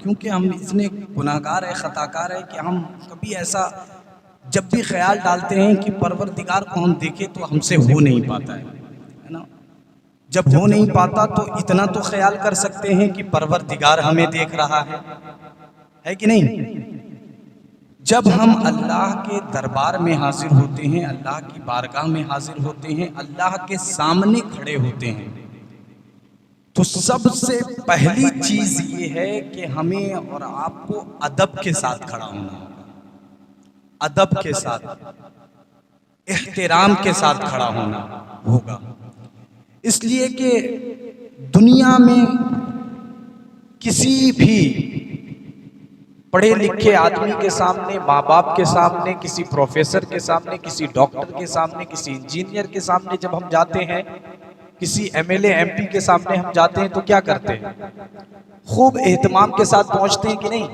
کیونکہ ہم اتنے گناہگار ہیں، خطا کار ہیں کہ ہم کبھی ایسا جب بھی خیال ڈالتے ہیں کہ پروردگار کو ہم دیکھیں تو ہم سے ہو نہیں پاتا ہے نا۔ جب ہو نہیں پاتا تو اتنا تو خیال کر سکتے ہیں کہ پروردگار ہمیں دیکھ رہا ہے کہ نہیں؟ جب ہم اللہ کے دربار میں حاضر ہوتے ہیں، اللہ کی بارگاہ میں حاضر ہوتے ہیں، اللہ کے سامنے کھڑے ہوتے ہیں، تو سب سے پہلی چیز یہ ہے کہ ہمیں اور آپ کو ادب کے ساتھ کھڑا ہونا ہوگا، ادب کے ساتھ، احترام کے ساتھ کھڑا ہونا ہوگا۔ اس لیے کہ دنیا میں کسی بھی پڑھے لکھے آدمی کے سامنے، ماں باپ کے سامنے، کسی پروفیسر کے سامنے، کسی ڈاکٹر کے سامنے، کسی انجینئر کے سامنے جب ہم جاتے ہیں، کسی M L A M P کے سامنے ہم جاتے ہیں تو کیا کرتے ہیں؟ خوب اہتمام کے ساتھ پہنچتے ہیں کہ نہیں؟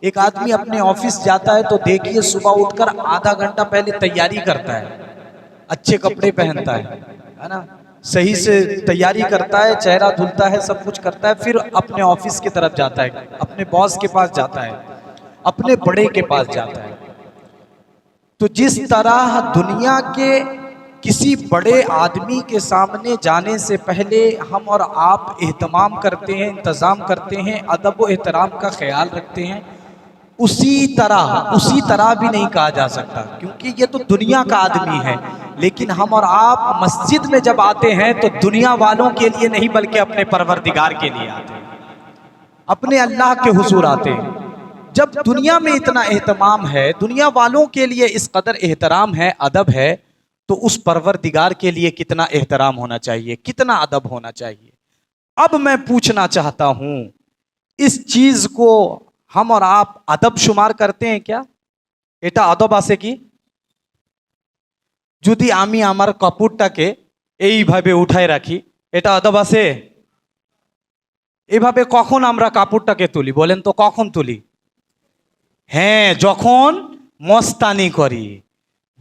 ایک آدمی اپنے آفس جاتا ہے تو دیکھیے صبح اٹھ کر آدھا گھنٹہ پہلے تیاری کرتا ہے، اچھے کپڑے پہنتا ہے نا، صحیح سے تیاری کرتا ہے، چہرہ دھلتا ہے، سب کچھ کرتا ہے، پھر اپنے آفس کی طرف جاتا ہے، اپنے باس کے پاس جاتا ہے، اپنے بڑے کے پاس جاتا ہے۔ تو جس طرح دنیا کے کسی بڑے آدمی کے سامنے جانے سے پہلے ہم اور آپ اہتمام کرتے ہیں، انتظام کرتے ہیں، ادب و احترام کا خیال رکھتے ہیں، اسی طرح بھی نہیں کہا جا سکتا، کیونکہ یہ تو دنیا کا آدمی ہے، لیکن ہم اور آپ مسجد میں جب آتے ہیں تو دنیا والوں کے لیے نہیں بلکہ اپنے پروردگار کے لیے آتے ہیں، اپنے اللہ کے حضور آتے ہیں۔ جب دنیا میں اتنا اہتمام ہے، دنیا والوں کے لیے اس قدر احترام ہے، ادب ہے، تو اس پروردگار کے لیے کتنا احترام ہونا چاہیے، کتنا ادب ہونا چاہیے۔ اب میں پوچھنا چاہتا ہوں، اس چیز کو ہم اور آپ ادب شمار کرتے ہیں کیا؟ এটা আদব আছে কি? যদি আমি আমার কাপড়টাকে এইভাবে উঠায় রাখি, এটা আদব আছে? এইভাবে কখন আমরা কাপড়টাকে তুলি বলেন তো, কখন তুলি? হ্যাঁ, যখন মস্তানি করি,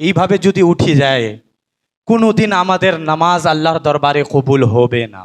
এইভাবে যদি উঠে যায়, কোনোদিন আমাদের নামাজ আল্লাহর দরবারে কবুল হবে না,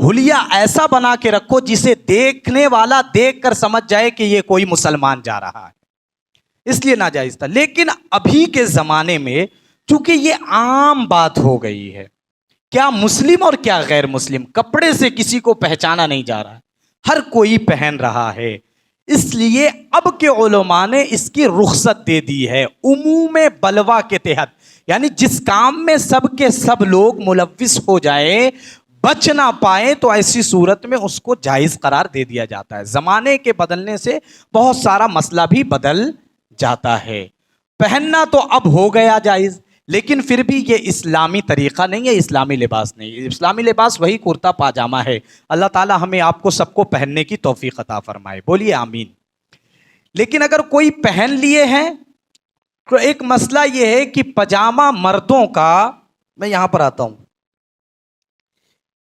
حلیہ ایسا بنا کے رکھو جسے دیکھنے والا دیکھ کر سمجھ جائے کہ یہ کوئی مسلمان جا رہا ہے، اس لیے ناجائز تھا۔ لیکن ابھی کے زمانے میں چونکہ یہ عام بات ہو گئی ہے، کیا مسلم اور کیا غیر مسلم، کپڑے سے کسی کو پہچانا نہیں جا رہا ہے، ہر کوئی پہن رہا ہے، اس لیے اب کے علماء نے اس کی رخصت دے دی ہے عموم بلوا کے تحت، یعنی جس کام میں سب کے سب لوگ ملوث ہو جائے، بچ نہ پائے، تو ایسی صورت میں اس کو جائز قرار دے دیا جاتا ہے۔ زمانے کے بدلنے سے بہت سارا مسئلہ بھی بدل جاتا ہے۔ پہننا تو اب ہو گیا جائز، لیکن پھر بھی یہ اسلامی طریقہ نہیں ہے، اسلامی لباس نہیں ہے۔ اسلامی لباس وہی کرتا پاجامہ ہے۔ اللہ تعالی ہمیں آپ کو سب کو پہننے کی توفیق عطا فرمائے، بولیے آمین۔ لیکن اگر کوئی پہن لیے ہیں تو ایک مسئلہ یہ ہے کہ پاجامہ مردوں کا، میں یہاں پر آتا ہوں،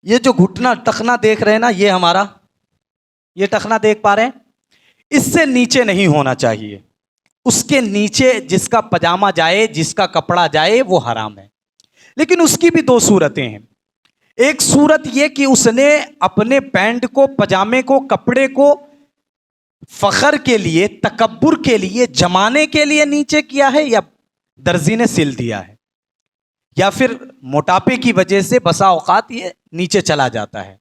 یہ جو گھٹنا ٹخنا دیکھ رہے ہیں نا، یہ ہمارا یہ ٹخنا دیکھ پا رہے ہیں، اس سے نیچے نہیں ہونا چاہیے، اس کے نیچے جس کا پاجامہ جائے، جس کا کپڑا جائے، وہ حرام ہے۔ لیکن اس کی بھی دو صورتیں ہیں۔ ایک صورت یہ کہ اس نے اپنے پینٹ کو، پاجامے کو، کپڑے کو فخر کے لیے، تکبر کے لیے، جمانے کے لیے نیچے کیا ہے، یا درزی نے سل دیا ہے، یا پھر موٹاپے کی وجہ سے بسا اوقات یہ نیچے چلا جاتا ہے۔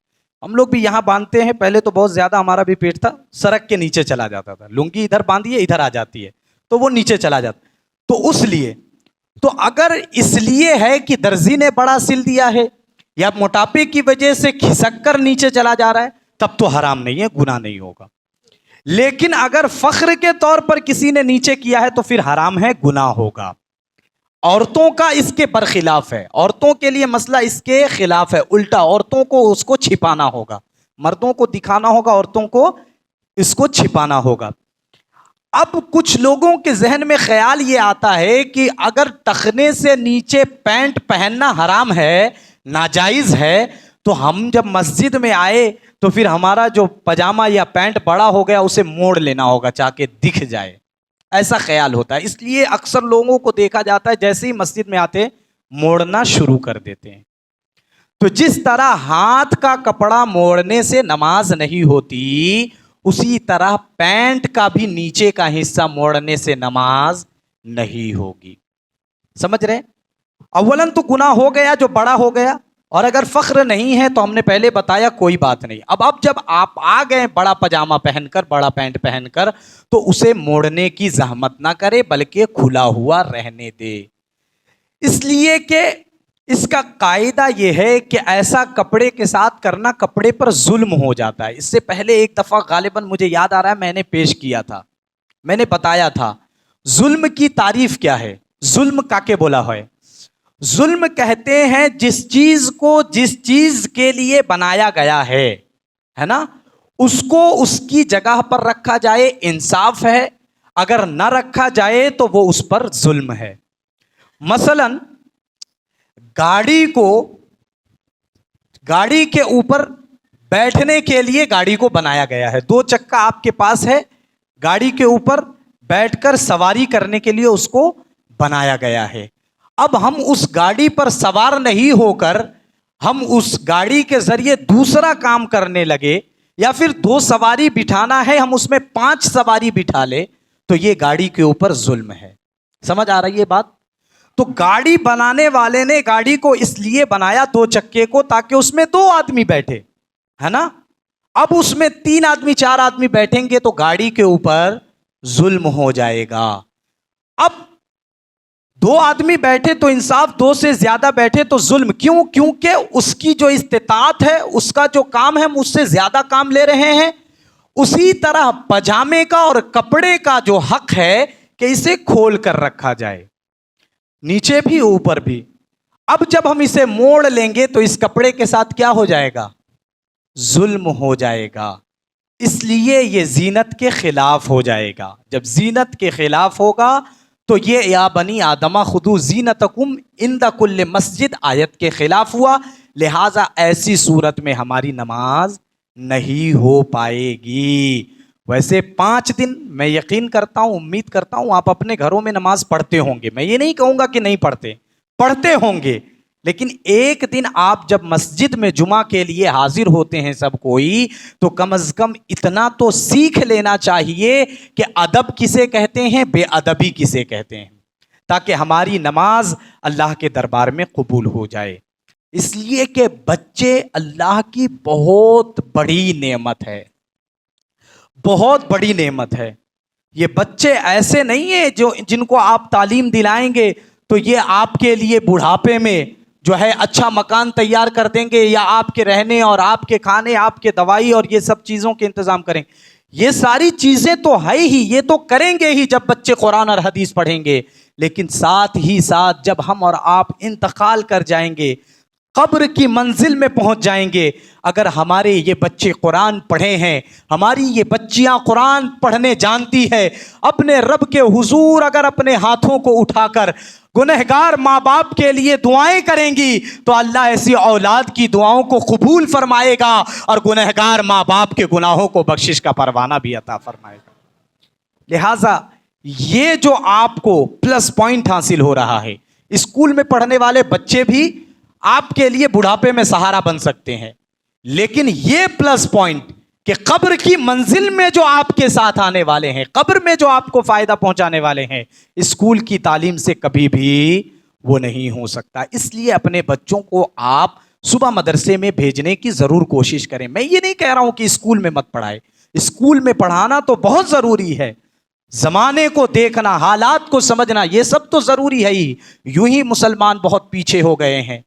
ہم لوگ بھی یہاں باندھتے ہیں، پہلے تو بہت زیادہ ہمارا بھی پیٹ تھا، سرک کے نیچے چلا جاتا تھا، لنگی ادھر باندھیے ادھر آ جاتی ہے تو وہ نیچے چلا جاتا، تو اس لیے، تو اگر اس لیے ہے کہ درزی نے بڑا سل دیا ہے یا موٹاپے کی وجہ سے کھسک کر نیچے چلا جا رہا ہے، تب تو حرام نہیں ہے، گناہ نہیں ہوگا۔ لیکن اگر فخر کے طور پر کسی نے نیچے کیا ہے تو پھر حرام ہے، گناہ ہوگا۔ عورتوں کا اس کے برخلاف ہے، عورتوں کے لیے مسئلہ اس کے خلاف ہے، الٹا عورتوں کو اس کو چھپانا ہوگا، مردوں کو دکھانا ہوگا، عورتوں کو اس کو چھپانا ہوگا۔ اب کچھ لوگوں کے ذہن میں خیال یہ آتا ہے کہ اگر ٹخنے سے نیچے پینٹ پہننا حرام ہے، ناجائز ہے، تو ہم جب مسجد میں آئے تو پھر ہمارا جو پاجامہ یا پینٹ بڑا ہو گیا اسے موڑ لینا ہوگا تاکہ دکھ جائے، ایسا خیال ہوتا ہے۔ اس لیے اکثر لوگوں کو دیکھا جاتا ہے جیسے ہی مسجد میں آتے موڑنا شروع کر دیتے ہیں۔ تو جس طرح ہاتھ کا کپڑا موڑنے سے نماز نہیں ہوتی، اسی طرح پینٹ کا بھی نیچے کا حصہ موڑنے سے نماز نہیں ہوگی۔ سمجھ رہے؟ اولاً تو گناہ ہو گیا جو بڑا ہو گیا، اور اگر فخر نہیں ہے تو ہم نے پہلے بتایا کوئی بات نہیں۔ اب جب آپ آ گئے بڑا پاجامہ پہن کر، بڑا پینٹ پہن کر، تو اسے موڑنے کی زحمت نہ کرے بلکہ کھلا ہوا رہنے دے، اس لیے کہ اس کا قاعدہ یہ ہے کہ ایسا کپڑے کے ساتھ کرنا کپڑے پر ظلم ہو جاتا ہے۔ اس سے پہلے ایک دفعہ غالباً مجھے یاد آ رہا ہے میں نے پیش کیا تھا، میں نے بتایا تھا ظلم کی تعریف کیا ہے۔ ظلم کاکے بولا ہے، ظلم کہتے ہیں جس چیز کو جس چیز کے لیے بنایا گیا ہے نا، اس کو اس کی جگہ پر رکھا جائے، انصاف ہے، اگر نہ رکھا جائے تو وہ اس پر ظلم ہے۔ مثلاً گاڑی کے اوپر بیٹھنے کے لیے گاڑی کو بنایا گیا ہے، دو چکا آپ کے پاس ہے، گاڑی کے اوپر بیٹھ کر سواری کرنے کے لیے اس کو بنایا گیا ہے۔ اب ہم اس گاڑی پر سوار نہیں ہو کر ہم اس گاڑی کے ذریعے دوسرا کام کرنے لگے، یا پھر دو سواری بٹھانا ہے ہم اس میں 5 سواری بٹھا لے، تو یہ گاڑی کے اوپر ظلم ہے۔ سمجھ آ رہی ہے بات؟ تو گاڑی بنانے والے نے گاڑی کو اس لیے بنایا 2 چکے کو تاکہ اس میں 2 آدمی بیٹھے، ہے نا۔ اب اس میں 3 آدمی 4 آدمی بیٹھیں گے تو گاڑی کے اوپر ظلم ہو جائے گا۔ اب 2 آدمی بیٹھے تو انصاف، 2 سے زیادہ بیٹھے تو ظلم، کیوں؟ کیونکہ اس کی جو استطاعت ہے، اس کا جو کام ہے، ہم اس سے زیادہ کام لے رہے ہیں۔ اسی طرح پاجامے کا اور کپڑے کا جو حق ہے کہ اسے کھول کر رکھا جائے، نیچے بھی اوپر بھی۔ اب جب ہم اسے موڑ لیں گے تو اس کپڑے کے ساتھ کیا ہو جائے گا؟ ظلم ہو جائے گا۔ اس لیے یہ زینت کے خلاف ہو جائے گا۔ جب زینت کے خلاف ہوگا تو یہ یا بنی آدمہ خذوا زینتکم عند کل مسجد آیت کے خلاف ہوا، لہٰذا ایسی صورت میں ہماری نماز نہیں ہو پائے گی۔ ویسے 5 دن میں یقین کرتا ہوں، امید کرتا ہوں آپ اپنے گھروں میں نماز پڑھتے ہوں گے، میں یہ نہیں کہوں گا کہ نہیں پڑھتے، پڑھتے ہوں گے، لیکن ایک دن آپ جب مسجد میں جمعہ کے لیے حاضر ہوتے ہیں سب کوئی، تو کم از کم اتنا تو سیکھ لینا چاہیے کہ ادب کسے کہتے ہیں، بے ادبی کسے کہتے ہیں، تاکہ ہماری نماز اللہ کے دربار میں قبول ہو جائے۔ اس لیے کہ بچے اللہ کی بہت بڑی نعمت ہے، بہت بڑی نعمت ہے۔ یہ بچے ایسے نہیں ہیں جن کو آپ تعلیم دلائیں گے تو یہ آپ کے لیے بڑھاپے میں جو ہے اچھا مکان تیار کر دیں گے، یا آپ کے رہنے اور آپ کے کھانے، آپ کے دوائی اور یہ سب چیزوں کے انتظام کریں۔ یہ ساری چیزیں تو ہے ہی، یہ تو کریں گے ہی جب بچے قرآن اور حدیث پڑھیں گے، لیکن ساتھ ہی ساتھ جب ہم اور آپ انتقال کر جائیں گے، قبر کی منزل میں پہنچ جائیں گے، اگر ہمارے یہ بچے قرآن پڑھے ہیں، ہماری یہ بچیاں قرآن پڑھنے جانتی ہے، اپنے رب کے حضور اگر اپنے ہاتھوں کو اٹھا کر گنہگار ماں باپ کے لیے دعائیں کریں گی تو اللہ ایسی اولاد کی دعاؤں کو قبول فرمائے گا اور گنہگار ماں باپ کے گناہوں کو بخشش کا پروانہ بھی عطا فرمائے گا۔ لہٰذا یہ جو آپ کو پلس پوائنٹ حاصل ہو رہا ہے، اسکول میں پڑھنے والے بچے بھی آپ کے لیے بڑھاپے میں سہارا بن سکتے ہیں، لیکن یہ پلس پوائنٹ کہ قبر کی منزل میں جو آپ کے ساتھ آنے والے ہیں، قبر میں جو آپ کو فائدہ پہنچانے والے ہیں، اسکول کی تعلیم سے کبھی بھی وہ نہیں ہو سکتا۔ اس لیے اپنے بچوں کو آپ صبح مدرسے میں بھیجنے کی ضرور کوشش کریں۔ میں یہ نہیں کہہ رہا ہوں کہ اسکول میں مت پڑھائے، اسکول میں پڑھانا تو بہت ضروری ہے، زمانے کو دیکھنا، حالات کو سمجھنا، یہ سب تو ضروری ہے ہی۔ یوں ہی مسلمان بہت پیچھے ہو گئے ہیں،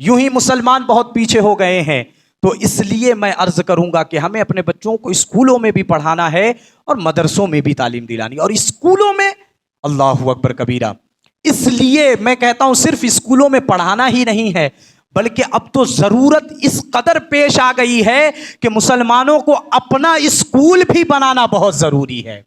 یوں ہی مسلمان بہت پیچھے ہو گئے ہیں، تو اس لیے میں عرض کروں گا کہ ہمیں اپنے بچوں کو اسکولوں میں بھی پڑھانا ہے اور مدرسوں میں بھی تعلیم دلانی، اور اسکولوں میں اللہ اکبر کبیرہ۔ اس لیے میں کہتا ہوں صرف اسکولوں میں پڑھانا ہی نہیں ہے، بلکہ اب تو ضرورت اس قدر پیش آ گئی ہے کہ مسلمانوں کو اپنا اسکول بھی بنانا بہت ضروری ہے،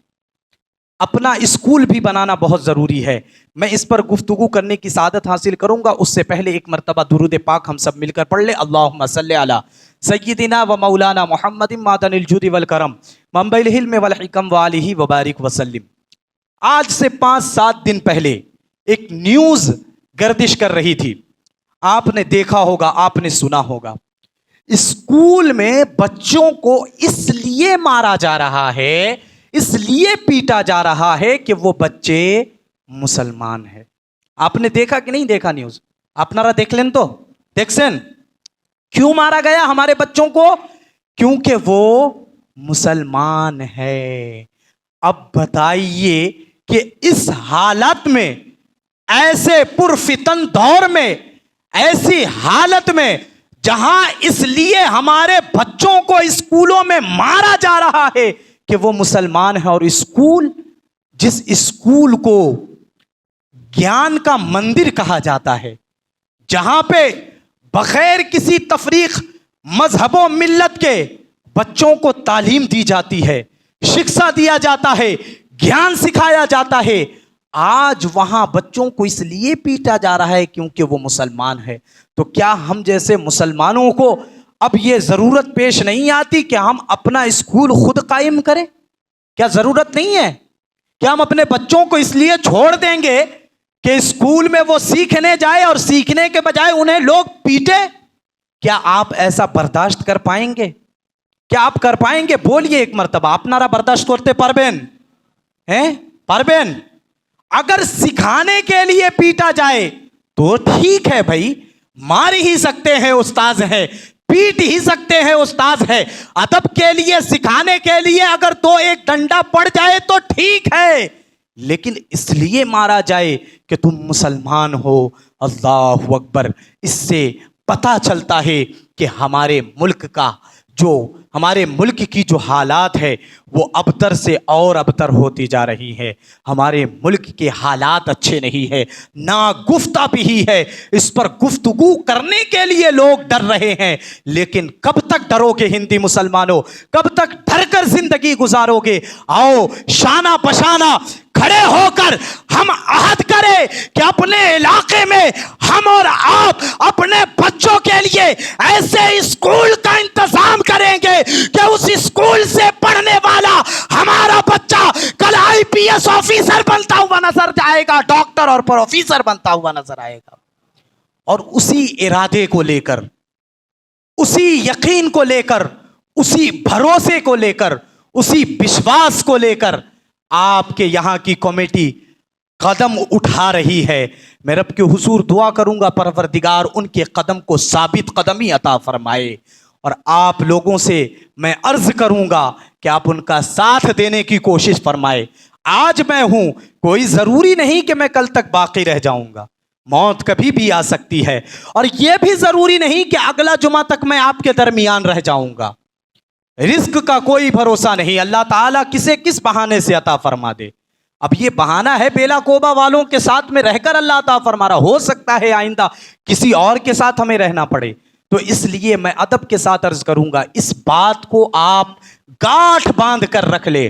اپنا اسکول بھی بنانا بہت ضروری ہے۔ میں اس پر گفتگو کرنے کی سعادت حاصل کروں گا، اس سے پہلے ایک مرتبہ درود پاک ہم سب مل کر پڑھ لیں۔ اللہم صلی علی سیدنا و مولانا محمد معدن الجود والکرم منبع العلم والحکم وآلہ وبارک وسلم۔ آج سے 5-7 دن پہلے ایک نیوز گردش کر رہی تھی، آپ نے دیکھا ہوگا، آپ نے سنا ہوگا، اسکول میں بچوں کو اس لیے مارا جا رہا ہے، اس لیے پیٹا جا رہا ہے کہ وہ بچے مسلمان ہیں۔ آپ نے دیکھا کہ نہیں دیکھا نیوز؟ آپ نارا دیکھ لیں تو دیکھسن کیوں مارا گیا ہمارے بچوں کو؟ کیونکہ وہ مسلمان ہے۔ اب بتائیے کہ اس حالت میں، ایسے پرفتن دور میں، ایسی حالت میں جہاں اس لیے ہمارے بچوں کو اسکولوں میں مارا جا رہا ہے کہ وہ مسلمان ہے، اور اسکول، جس اسکول کو گیان کا مندر کہا جاتا ہے، جہاں پہ بغیر کسی تفریق مذہب و ملت کے بچوں کو تعلیم دی جاتی ہے، شکشا دیا جاتا ہے، گیان سکھایا جاتا ہے، آج وہاں بچوں کو اس لیے پیٹا جا رہا ہے کیونکہ وہ مسلمان ہے۔ تو کیا ہم جیسے مسلمانوں کو اب یہ ضرورت پیش نہیں آتی کہ ہم اپنا اسکول خود قائم کریں؟ کیا ضرورت نہیں ہے کہ ہم اپنے بچوں کو اس لیے چھوڑ دیں گے کہ اسکول میں وہ سیکھنے جائے اور سیکھنے کے بجائے انہیں لوگ پیٹے؟ کیا آپ ایسا برداشت کر پائیں گے؟ کیا آپ کر پائیں گے؟ بولیے ایک مرتبہ، آپ نارا برداشت کرتے پربین ہیں؟ پربین؟ اگر سکھانے کے لیے پیٹا جائے تو ٹھیک ہے بھائی، مار ہی سکتے ہیں، استاذ ہے، پیٹ ہی سکتے ہیں، استاذ ہے، ادب کے لیے، سکھانے کے لیے اگر 2-1 ڈنڈا پڑ جائے تو ٹھیک ہے، لیکن اس لیے مارا جائے کہ تم مسلمان ہو، اللہ اکبر۔ اس سے پتہ چلتا ہے کہ ہمارے ملک کی جو حالات ہے وہ ابتر سے اور ابتر ہوتی جا رہی ہے۔ ہمارے ملک کے حالات اچھے نہیں ہے، ناگفتہ بھی ہے، اس پر گفتگو کرنے کے لیے لوگ ڈر رہے ہیں، لیکن کب تک ڈرو گے ہندی مسلمانوں؟ کب تک ڈر کر زندگی گزارو گے؟ آؤ شانہ بشانہ کھڑے ہو کر ہم عہد کریں کہ اپنے علاقے میں ہم اور آپ اپنے بچوں کے لیے ایسے اسکول کا انتظام کریں گے کہ اس اسکول سے پڑھنے والا ہمارا بچہ کل IPS آفیسر بنتا ہوا نظر آئے گا، ڈاکٹر اور پروفیسر بنتا ہوا نظر آئے گا۔ اور اسی ارادے کو لے کر، اسی یقین کو لے کر، اسی بھروسے کو لے کر، اسی وشواس کو لے کر آپ کے یہاں کی کمیٹی قدم اٹھا رہی ہے۔ میں رب کے حضور دعا کروں گا پروردگار ان کے قدم کو ثابت قدمی عطا فرمائے، اور آپ لوگوں سے میں عرض کروں گا کہ آپ ان کا ساتھ دینے کی کوشش فرمائے۔ آج میں ہوں، کوئی ضروری نہیں کہ میں کل تک باقی رہ جاؤں گا، موت کبھی بھی آ سکتی ہے، اور یہ بھی ضروری نہیں کہ اگلا جمعہ تک میں آپ کے درمیان رہ جاؤں گا۔ رزق کا کوئی بھروسہ نہیں، اللہ تعالیٰ کسے کس بہانے سے عطا فرما دے۔ اب یہ بہانہ ہے بیلا کوبا والوں کے ساتھ میں رہ کر اللہ عطا فرما رہا، ہو سکتا ہے آئندہ کسی اور کے ساتھ ہمیں رہنا پڑے، تو اس لیے میں ادب کے ساتھ عرض کروں گا اس بات کو آپ گاٹھ باندھ کر رکھ لے،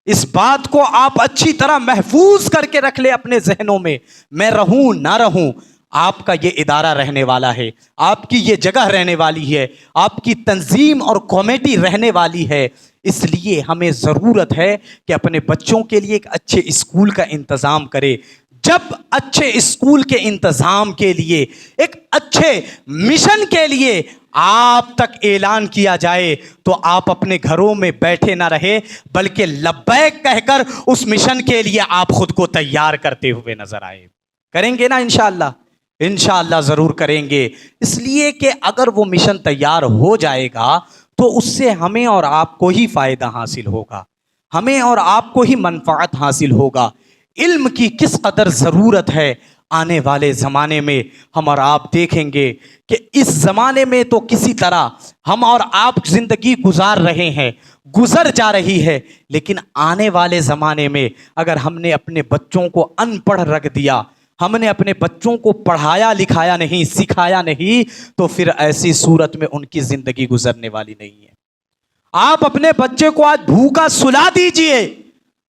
اس بات کو آپ اچھی طرح محفوظ کر کے رکھ لے اپنے ذہنوں میں رہوں نہ رہوں، آپ کا یہ ادارہ رہنے والا ہے، آپ کی یہ جگہ رہنے والی ہے، آپ کی تنظیم اور کمیٹی رہنے والی ہے۔ اس لیے ہمیں ضرورت ہے کہ اپنے بچوں کے لیے ایک اچھے اسکول کا انتظام کرے۔ جب اچھے اسکول کے انتظام کے لیے، ایک اچھے مشن کے لیے آپ تک اعلان کیا جائے تو آپ اپنے گھروں میں بیٹھے نہ رہے، بلکہ لبیک کہہ کر اس مشن کے لیے آپ خود کو تیار کرتے ہوئے نظر آئے۔ کریں گے نا انشاءاللہ؟ انشاءاللہ ضرور کریں گے، اس لیے کہ اگر وہ مشن تیار ہو جائے گا تو اس سے ہمیں اور آپ کو ہی فائدہ حاصل ہوگا، ہمیں اور آپ کو ہی منفعت حاصل ہوگا۔ علم کی کس قدر ضرورت ہے آنے والے زمانے میں، ہم اور آپ دیکھیں گے کہ اس زمانے میں تو کسی طرح ہم اور آپ زندگی گزار رہے ہیں، گزر جا رہی ہے، لیکن آنے والے زمانے میں اگر ہم نے اپنے بچوں کو ان پڑھ رکھ دیا، ہم نے اپنے بچوں کو پڑھایا لکھایا نہیں، سکھایا نہیں، تو پھر ایسی صورت میں ان کی زندگی گزرنے والی نہیں ہے۔ آپ اپنے بچے کو آج بھوکا سلا دیجئے،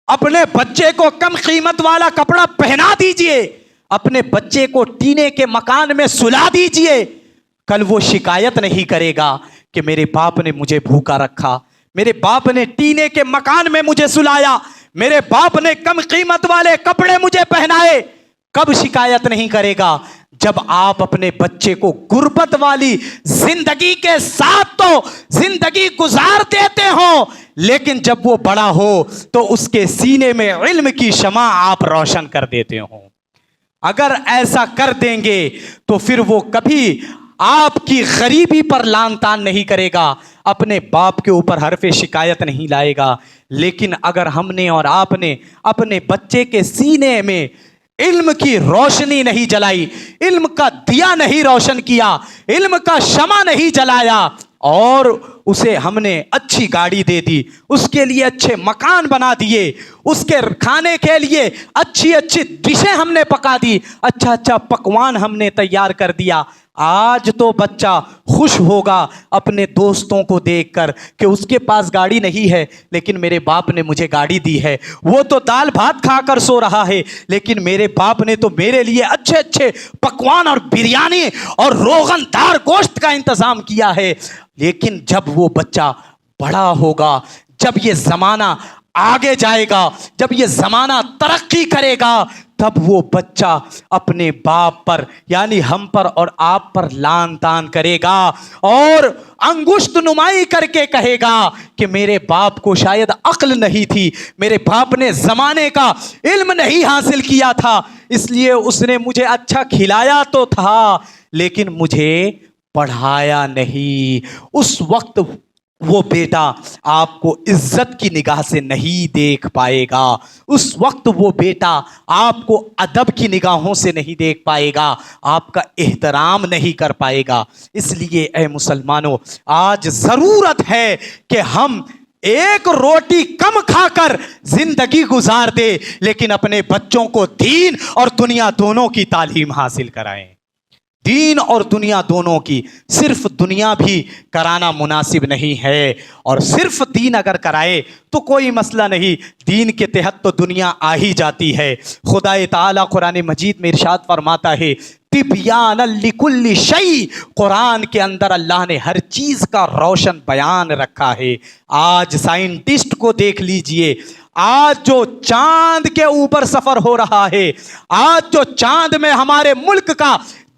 اپنے بچے کو کم قیمت والا کپڑا پہنا دیجئے، اپنے بچے کو ٹینے کے مکان میں سلا دیجئے، کل وہ شکایت نہیں کرے گا کہ میرے باپ نے مجھے بھوکا رکھا، میرے باپ نے ٹینے کے مکان میں مجھے سلایا، میرے باپ نے کم قیمت والے کپڑے مجھے پہنائے۔ کب شکایت نہیں کرے گا؟ جب آپ اپنے بچے کو غربت والی زندگی کے ساتھ تو زندگی گزار دیتے ہوں، لیکن جب وہ بڑا ہو تو اس کے سینے میں علم کی شمع آپ روشن کر دیتے ہوں۔ اگر ایسا کر دیں گے تو پھر وہ کبھی آپ کی غریبی پر لان تان نہیں کرے گا، اپنے باپ کے اوپر حرف شکایت نہیں لائے گا۔ لیکن اگر ہم نے اور آپ نے اپنے بچے کے سینے میں علم کی روشنی نہیں جلائی، علم کا دیا نہیں روشن کیا، علم کا شمع نہیں جلایا، اور اسے ہم نے اچھی گاڑی دے دی، اس کے لیے اچھے مکان بنا دیے، اس کے کھانے کے لیے اچھی اچھی ڈشیں ہم نے پکا دی، اچھا اچھا پکوان ہم نے تیار کر دیا، آج تو بچہ خوش ہوگا اپنے دوستوں کو دیکھ کر کہ اس کے پاس گاڑی نہیں ہے لیکن میرے باپ نے مجھے گاڑی دی ہے، وہ تو دال بھات کھا کر سو رہا ہے لیکن میرے باپ نے تو میرے لیے اچھے اچھے پکوان اور بریانی اور روغن دار گوشت کا انتظام کیا ہے۔ لیکن جب وہ بچہ بڑا ہوگا، جب یہ زمانہ آگے جائے گا، جب یہ زمانہ ترقی کرے گا، تب وہ بچہ اپنے باپ پر یعنی ہم پر اور آپ پر لان تان کرے گا اور انگشت نمائی کر کے کہے گا کہ میرے باپ کو شاید عقل نہیں تھی، میرے باپ نے زمانے کا علم نہیں حاصل کیا تھا، اس لیے اس نے مجھے اچھا کھلایا تو تھا لیکن مجھے پڑھایا نہیں۔ اس وقت وہ بیٹا آپ کو عزت کی نگاہ سے نہیں دیکھ پائے گا، اس وقت وہ بیٹا آپ کو ادب کی نگاہوں سے نہیں دیکھ پائے گا، آپ کا احترام نہیں کر پائے گا۔ اس لیے اے مسلمانوں، آج ضرورت ہے کہ ہم ایک روٹی کم کھا کر زندگی گزار دے لیکن اپنے بچوں کو دین اور دنیا دونوں کی تعلیم حاصل کرائیں، دین اور دنیا دونوں کی۔ صرف دنیا بھی کرانا مناسب نہیں ہے، اور صرف دین اگر کرائے تو کوئی مسئلہ نہیں، دین کے تحت تو دنیا آ ہی جاتی ہے۔ خدا تعالیٰ قرآن مجید میں ارشاد فرماتا ہے تبیان لکل شیء، قرآن کے اندر اللہ نے ہر چیز کا روشن بیان رکھا ہے۔ آج سائنٹسٹ کو دیکھ لیجئے، آج جو چاند کے اوپر سفر ہو رہا ہے، آج جو چاند میں ہمارے ملک کا